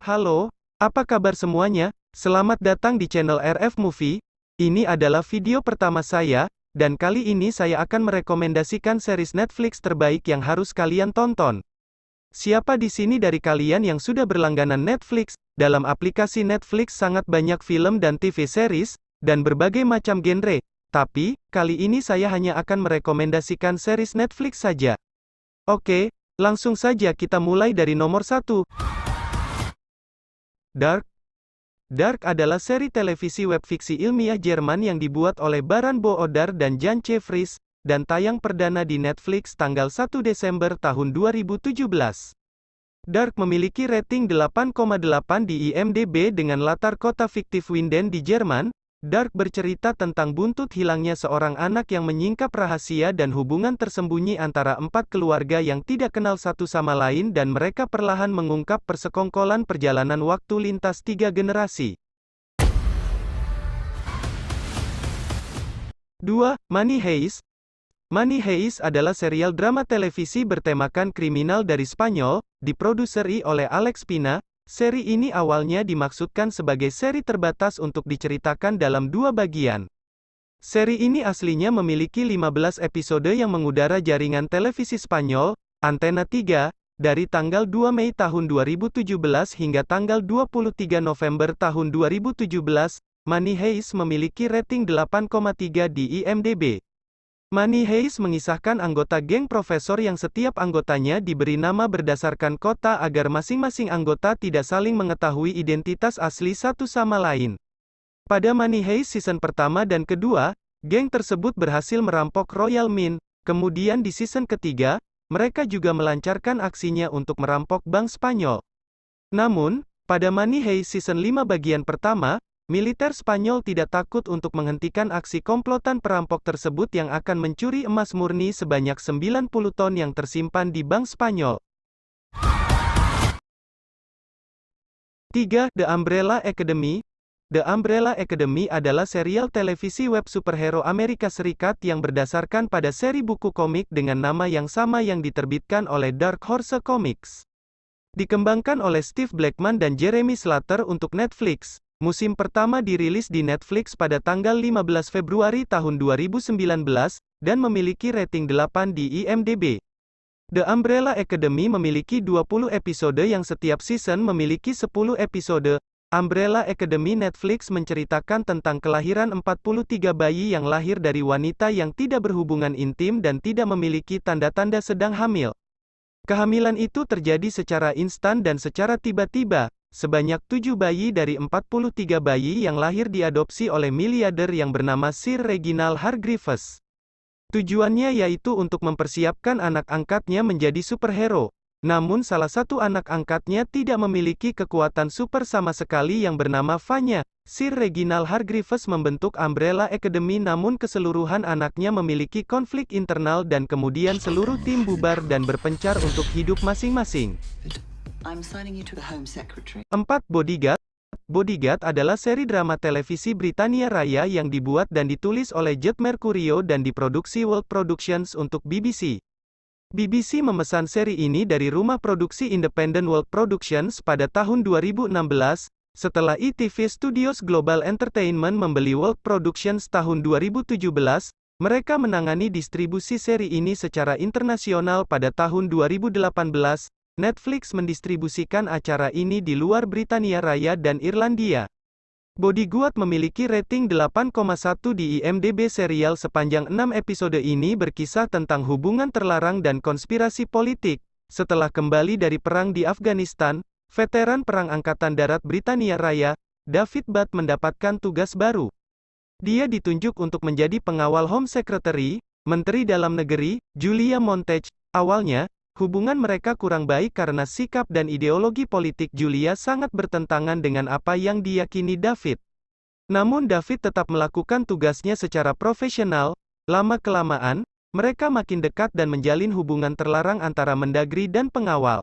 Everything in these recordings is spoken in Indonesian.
Halo, apa kabar semuanya? Selamat datang di channel RF Movie. Ini adalah video pertama saya, dan kali ini saya akan merekomendasikan series Netflix terbaik yang harus kalian tonton. Siapa di sini dari kalian yang sudah berlangganan Netflix? Dalam aplikasi Netflix sangat banyak film dan TV series, dan berbagai macam genre. Tapi, kali ini saya hanya akan merekomendasikan series Netflix saja. Oke, langsung saja kita mulai dari nomor 1. Dark. Dark adalah seri televisi web fiksi ilmiah Jerman yang dibuat oleh Baran Bo Odar dan Jan C. Fries, dan tayang perdana di Netflix tanggal 1 Desember tahun 2017. Dark memiliki rating 8,8 di IMDb dengan latar kota fiktif Winden di Jerman. Dark bercerita tentang buntut hilangnya seorang anak yang menyingkap rahasia dan hubungan tersembunyi antara 4 keluarga yang tidak kenal satu sama lain dan mereka perlahan mengungkap persekongkolan perjalanan waktu lintas 3 generasi. 2. Money Heist. Money Heist adalah serial drama televisi bertemakan kriminal dari Spanyol, diproduseri oleh Alex Pina. Seri ini awalnya dimaksudkan sebagai seri terbatas untuk diceritakan dalam 2 bagian. Seri ini aslinya memiliki 15 episode yang mengudara jaringan televisi Spanyol, Antena 3, dari tanggal 2 Mei tahun 2017 hingga tanggal 23 November tahun 2017. Money Heist memiliki rating 8,3 di IMDb. Money Heist mengisahkan anggota geng profesor yang setiap anggotanya diberi nama berdasarkan kota agar masing-masing anggota tidak saling mengetahui identitas asli satu sama lain. Pada Money Heist season pertama dan kedua, geng tersebut berhasil merampok Royal Mint. Kemudian di season ketiga, mereka juga melancarkan aksinya untuk merampok Bank Spanyol. Namun, pada Money Heist season 5 bagian pertama, militer Spanyol tidak takut untuk menghentikan aksi komplotan perampok tersebut yang akan mencuri emas murni sebanyak 90 ton yang tersimpan di Bank Spanyol. 3. The Umbrella Academy. The Umbrella Academy adalah serial televisi web superhero Amerika Serikat yang berdasarkan pada seri buku komik dengan nama yang sama yang diterbitkan oleh Dark Horse Comics. Dikembangkan oleh Steve Blackman dan Jeremy Slater untuk Netflix. Musim pertama dirilis di Netflix pada tanggal 15 Februari tahun 2019, dan memiliki rating 8 di IMDb. The Umbrella Academy memiliki 20 episode yang setiap season memiliki 10 episode. Umbrella Academy Netflix menceritakan tentang kelahiran 43 bayi yang lahir dari wanita yang tidak berhubungan intim dan tidak memiliki tanda-tanda sedang hamil. Kehamilan itu terjadi secara instan dan secara tiba-tiba. Sebanyak 7 bayi dari 43 bayi yang lahir diadopsi oleh miliarder yang bernama Sir Reginald Hargreaves. Tujuannya yaitu untuk mempersiapkan anak angkatnya menjadi superhero. Namun salah satu anak angkatnya tidak memiliki kekuatan super sama sekali yang bernama Vanya. Sir Reginald Hargreaves membentuk Umbrella Academy namun keseluruhan anaknya memiliki konflik internal dan kemudian seluruh tim bubar dan berpencar untuk hidup masing-masing. 4. Bodyguard. Bodyguard adalah seri drama televisi Britania Raya yang dibuat dan ditulis oleh Judd Mercurio dan diproduksi World Productions untuk BBC. BBC memesan seri ini dari rumah produksi independen World Productions pada tahun 2016, setelah ITV Studios Global Entertainment membeli World Productions tahun 2017, mereka menangani distribusi seri ini secara internasional pada tahun 2018. Netflix mendistribusikan acara ini di luar Britania Raya dan Irlandia. Bodyguard memiliki rating 8,1 di IMDb. Serial sepanjang 6 episode ini berkisah tentang hubungan terlarang dan konspirasi politik. Setelah kembali dari perang di Afghanistan, veteran Perang Angkatan Darat Britania Raya, David Butt mendapatkan tugas baru. Dia ditunjuk untuk menjadi pengawal Home Secretary, Menteri Dalam Negeri, Julia Montage. Awalnya, hubungan mereka kurang baik karena sikap dan ideologi politik Julia sangat bertentangan dengan apa yang diyakini David. Namun David tetap melakukan tugasnya secara profesional. Lama-kelamaan, mereka makin dekat dan menjalin hubungan terlarang antara mendagri dan pengawal.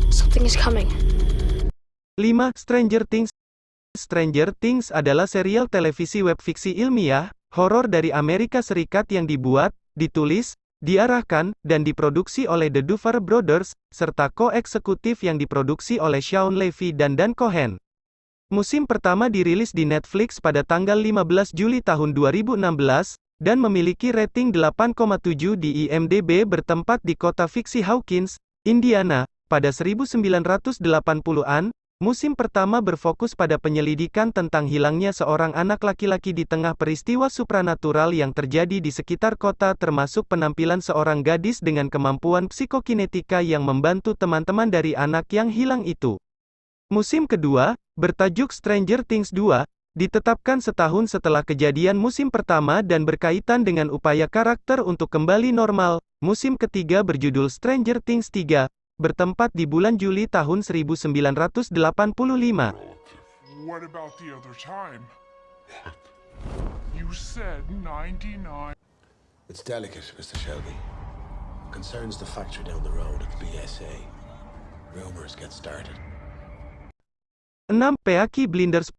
Something is coming. 5. Stranger Things. Stranger Things adalah serial televisi web fiksi ilmiah, horor dari Amerika Serikat yang dibuat, ditulis, diarahkan, dan diproduksi oleh The Duffer Brothers, serta ko-eksekutif yang diproduksi oleh Shawn Levy dan Dan Cohen. Musim pertama dirilis di Netflix pada tanggal 15 Juli tahun 2016, dan memiliki rating 8,7 di IMDb bertempat di kota fiksi Hawkins, Indiana, pada 1980-an. Musim pertama berfokus pada penyelidikan tentang hilangnya seorang anak laki-laki di tengah peristiwa supranatural yang terjadi di sekitar kota, termasuk penampilan seorang gadis dengan kemampuan psikokinetika yang membantu teman-teman dari anak yang hilang itu. Musim kedua, bertajuk Stranger Things 2, ditetapkan setahun setelah kejadian musim pertama dan berkaitan dengan upaya karakter untuk kembali normal. Musim ketiga berjudul Stranger Things 3, bertempat di bulan Juli tahun 1985. What about the other time? You said 99. It's delicate, Mr. Shelby. Concerns the factory down the road at the BSA. Rumors get started. 6. Peaky Blinders.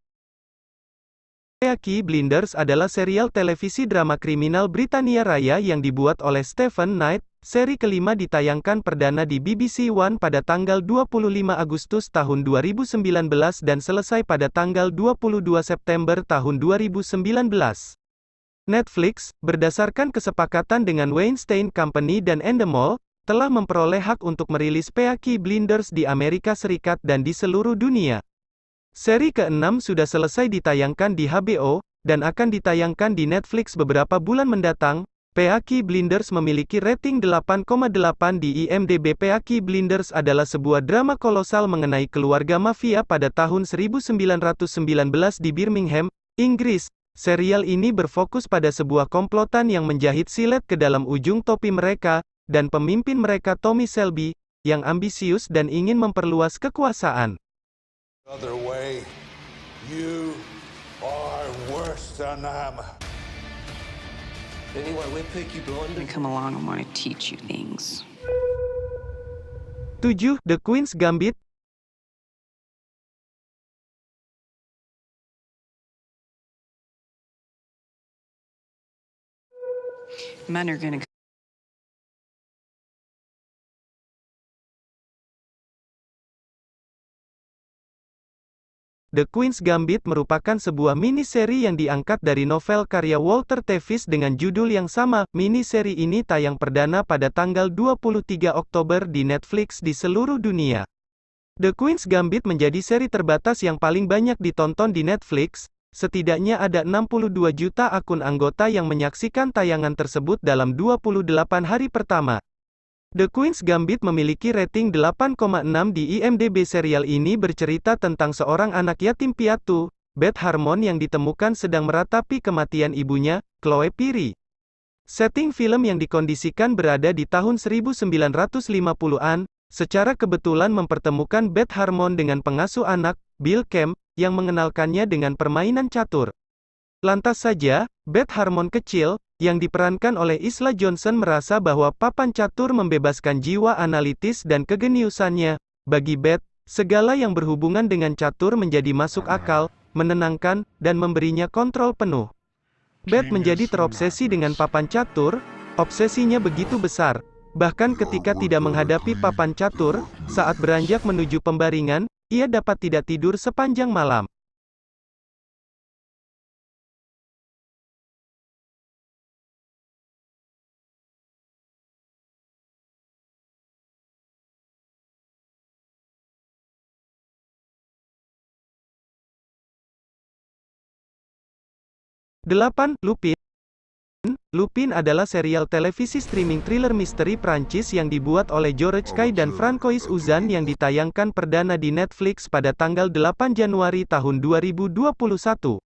Peaky Blinders adalah serial televisi drama kriminal Britania Raya yang dibuat oleh Stephen Knight. Seri kelima ditayangkan perdana di BBC One pada tanggal 25 Agustus tahun 2019 dan selesai pada tanggal 22 September tahun 2019. Netflix, berdasarkan kesepakatan dengan Weinstein Company dan Endemol, telah memperoleh hak untuk merilis Peaky Blinders di Amerika Serikat dan di seluruh dunia. Seri ke-6 sudah selesai ditayangkan di HBO, dan akan ditayangkan di Netflix beberapa bulan mendatang. Peaky Blinders memiliki rating 8,8 di IMDb. Peaky Blinders adalah sebuah drama kolosal mengenai keluarga mafia pada tahun 1919 di Birmingham, Inggris. Serial ini berfokus pada sebuah komplotan yang menjahit silet ke dalam ujung topi mereka, dan pemimpin mereka Tommy Shelby, yang ambisius dan ingin memperluas kekuasaan. Other way, you are worse than them. Anyway, we're Peaky Blinders. Come along, I want to teach you things. 7. The Queen's Gambit. Men are gonna The Queen's Gambit merupakan sebuah miniseri yang diangkat dari novel karya Walter Tevis dengan judul yang sama. Miniseri ini tayang perdana pada tanggal 23 Oktober di Netflix di seluruh dunia. The Queen's Gambit menjadi seri terbatas yang paling banyak ditonton di Netflix. Setidaknya ada 62 juta akun anggota yang menyaksikan tayangan tersebut dalam 28 hari pertama. The Queen's Gambit memiliki rating 8,6 di IMDb. Serial ini bercerita tentang seorang anak yatim piatu, Beth Harmon, yang ditemukan sedang meratapi kematian ibunya, Chloe Piri. Setting film yang dikondisikan berada di tahun 1950-an, secara kebetulan mempertemukan Beth Harmon dengan pengasuh anak, Bill Kemp, yang mengenalkannya dengan permainan catur. Lantas saja, Beth Harmon kecil, yang diperankan oleh Isla Johnson, merasa bahwa papan catur membebaskan jiwa analitis dan kegeniusannya. Bagi Beth, segala yang berhubungan dengan catur menjadi masuk akal, menenangkan, dan memberinya kontrol penuh. Beth menjadi terobsesi dengan papan catur. Obsesinya begitu besar, bahkan ketika tidak menghadapi papan catur, saat beranjak menuju pembaringan, ia dapat tidak tidur sepanjang malam. Delapan. Lupin. Lupin adalah serial televisi streaming thriller misteri Prancis yang dibuat oleh George Kay dan Francois Ozon yang ditayangkan perdana di Netflix pada tanggal 8 Januari tahun 2021.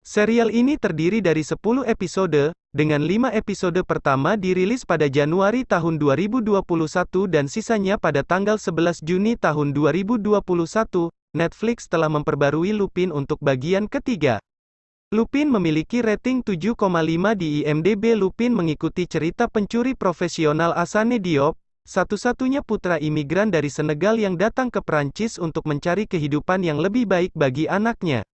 Serial ini terdiri dari 10 episode, dengan 5 episode pertama dirilis pada Januari tahun 2021 dan sisanya pada tanggal 11 Juni tahun 2021. Netflix telah memperbarui Lupin untuk bagian ketiga. Lupin memiliki rating 7,5 di IMDb. Lupin mengikuti cerita pencuri profesional Asane Diop, satu-satunya putra imigran dari Senegal yang datang ke Prancis untuk mencari kehidupan yang lebih baik bagi anaknya.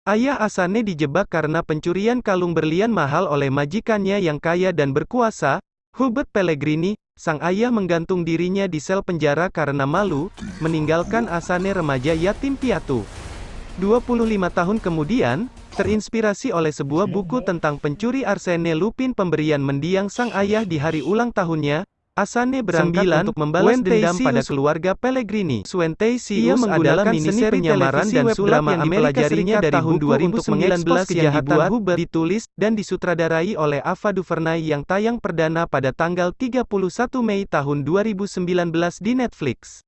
Ayah Asane dijebak karena pencurian kalung berlian mahal oleh majikannya yang kaya dan berkuasa, Hubert Pellegrini. Sang ayah menggantung dirinya di sel penjara karena malu, meninggalkan Asane remaja yatim piatu. 25 tahun kemudian, terinspirasi oleh sebuah buku tentang pencuri Arsène Lupin pemberian mendiang sang ayah di hari ulang tahunnya, Asane berangkat untuk membalas dendam pada keluarga Pellegrini. Ia menggunakan seni penyamaran dan sulap yang dipelajarinya dari tahun 2019 kejahatan Hubert, ditulis dan disutradarai oleh Ava DuVernay yang tayang perdana pada tanggal 31 Mei tahun 2019 di Netflix.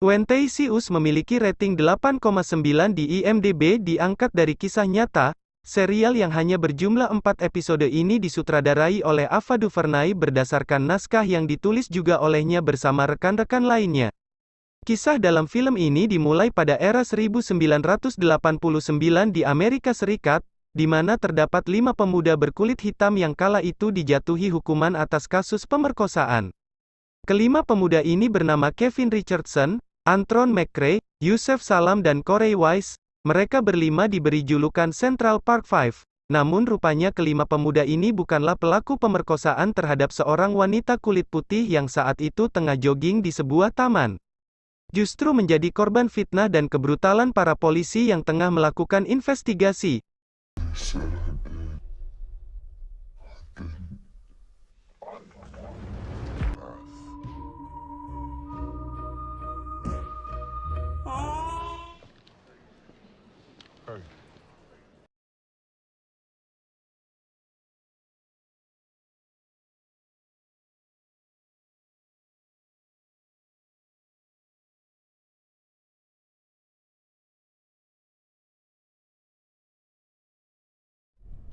When They Us memiliki rating 8,9 di IMDb diangkat dari kisah nyata. Serial yang hanya berjumlah 4 episode ini disutradarai oleh Ava DuVernay berdasarkan naskah yang ditulis juga olehnya bersama rekan-rekan lainnya. Kisah dalam film ini dimulai pada era 1989 di Amerika Serikat, di mana terdapat 5 pemuda berkulit hitam yang kala itu dijatuhi hukuman atas kasus pemerkosaan. Kelima pemuda ini bernama Kevin Richardson, Antron McCrae, Yusef Salam dan Corey Wise. Mereka berlima diberi julukan Central Park Five. Namun rupanya kelima pemuda ini bukanlah pelaku pemerkosaan terhadap seorang wanita kulit putih yang saat itu tengah jogging di sebuah taman. Justru menjadi korban fitnah dan kebrutalan para polisi yang tengah melakukan investigasi.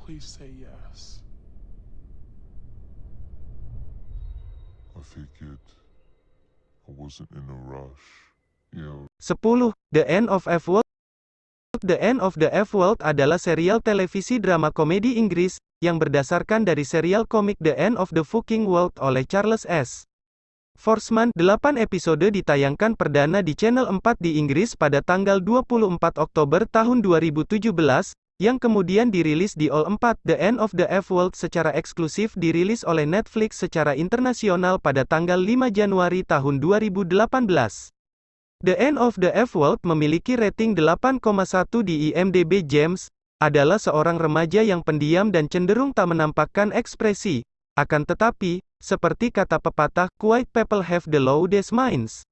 Please say yes. I figured I wasn't in a rush. Yeah. 10. The End of F-World. The End of the F-World adalah serial televisi drama komedi Inggris, yang berdasarkan dari serial komik The End of the Fucking World oleh Charles S. Forsman. 8 episode ditayangkan perdana di Channel 4 di Inggris pada tanggal 24 Oktober tahun 2017, yang kemudian dirilis di All 4. The End of the F-World secara eksklusif dirilis oleh Netflix secara internasional pada tanggal 5 Januari tahun 2018. The End of the F-World memiliki rating 8,1 di IMDb. James adalah seorang remaja yang pendiam dan cenderung tak menampakkan ekspresi. Akan tetapi, seperti kata pepatah, quiet people have the loudest minds.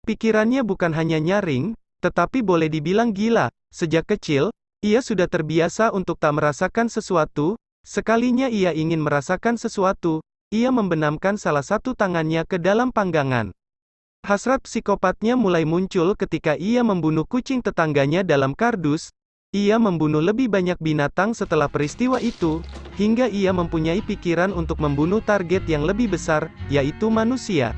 Pikirannya bukan hanya nyaring, tetapi boleh dibilang gila. Sejak kecil, ia sudah terbiasa untuk tak merasakan sesuatu. Sekalinya ia ingin merasakan sesuatu, ia membenamkan salah satu tangannya ke dalam panggangan. Hasrat psikopatnya mulai muncul ketika ia membunuh kucing tetangganya dalam kardus. Ia membunuh lebih banyak binatang setelah peristiwa itu, hingga ia mempunyai pikiran untuk membunuh target yang lebih besar, yaitu manusia.